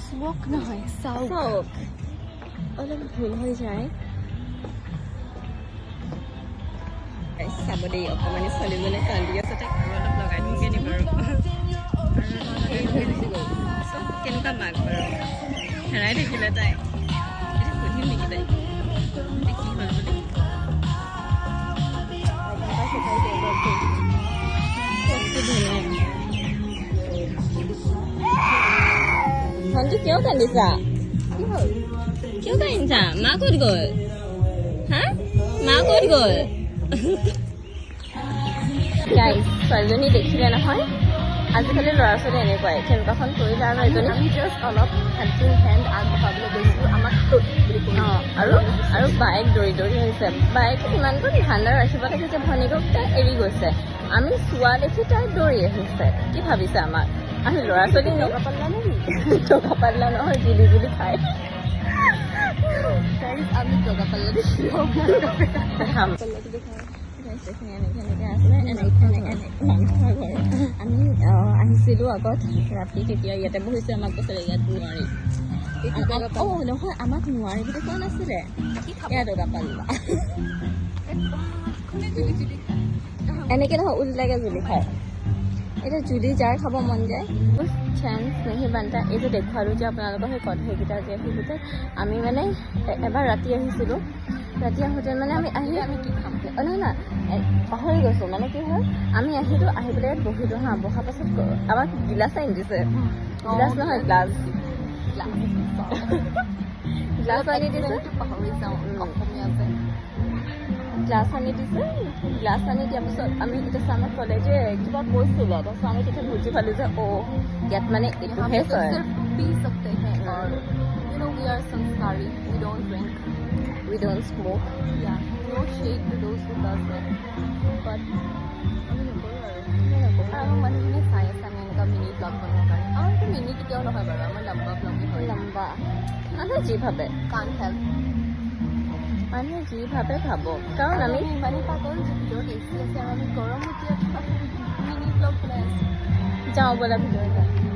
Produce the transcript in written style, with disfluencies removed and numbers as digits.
smoke নহয় চাওক অলপ ভুল হৈ যায় চাব দেই অকণমানি ছোৱালীজনীয়ে কান্দি আছে তাইক আৰু অলপ লগাই দিমগৈ নি বাৰু চব কেনেকুৱা মাক বাৰু হেৰাই থাকিলে তাই এতিয়া সুধিম নেকি তাই কি হ'ল বুলি ভণ্টি কিয় কান্দিছা কিয় কান্দিছা মা ক'ত গ'ল হা মা ক'ত গ'ল ছোৱালীজনী দেখিলে নহয় আজিকালি ল'ৰা ছোৱালী এনেকুৱাই কেনেকুৱাখন কৰিলে আৰু এজনী আমি জাষ্ট অলপ হেল্পিং হেণ্ড আগবঢ়াবলৈ গৈছিলোঁ আমাক আৰু বাইক দৌৰি দৌৰি আহিছে বাইক ইমানকৈ ধ্যান ৰাখিব লাগে যে ভনীকক তাই এৰি গৈছে আমি চোৱা দেখি তাই দৌৰি আহিছে কি ভাবিছে আমাক আমি ল'ৰা ছোৱালী টকা পাল্লা নেকি টকা পাল্লা নহয় জুলি জুলি খাই আমি টকা পাল্লা দেখিলোঁ আমি আহিছিলোঁ আগত ৰাতি তেতিয়া ইয়াতে বহিছোঁ আমাক কৈছিলে ইয়াত নোৱাৰি নহয় আমাক নোৱাৰি বুলি কোৱা নাছিলে এয়া টকা পাল্লা এনেকে নহয় উল্টাকে জুলি খায় এতিয়া জুলি যাৰ খাব মন যায় চান্স নেহি বান্ধা এইটো দেখুৱালোঁ যে আপোনালোকৰ সেই সেইকেইটা যে আহিছে আমি মানে এবাৰ ৰাতি আহিছিলোঁ ৰাতি আহোঁতে মানে আমি কি খাম নহয় না পাহৰি গৈছোঁ মানে কি হ'ল আমি আহিলোঁ আহি পেলাই ইয়াত বহিলোঁ হা বহাৰ পাছত আমাক গিলাচ আনি দিছে গিলাচ নহয় গ্লাছ গ্লাছ আনি দিছে পাহৰি যাওঁ অসমীয়া যে গ্লাছ আনি দিছে গ্লাছ আনি দিয়াৰ পিছত আমি এতিয়া ছাৰক ক'লে যে কিবা কৈছিলে তাৰপিছত আমি তেতিয়া বুজি পালোঁ যে ইয়াত মানে এইটোহে কয় पी सकते हैं और we are sanskari, we don't drink, we don't smoke yeah, no shade to those who does that, but আমাক মানুহখিনি চাই আছে আমি এনেকুৱা মিনি ব্লগ বনাব কাৰণে আমাৰতো মিনি কেতিয়াও নহয় বাৰু আমাৰ লম্বা ব্লগেই হয় লম্বা মানুহে যি ভাবে কাণ্ট হেল্প মানুহে যি ভাবে ভাবক কাৰণ আমি ইমানেই পাগল যে ভিতৰত এচি আছে আৰু আমি গৰম এতিয়া মিনি ব্লগ বনাই আছোঁ যাওঁ বোলা ভিতৰত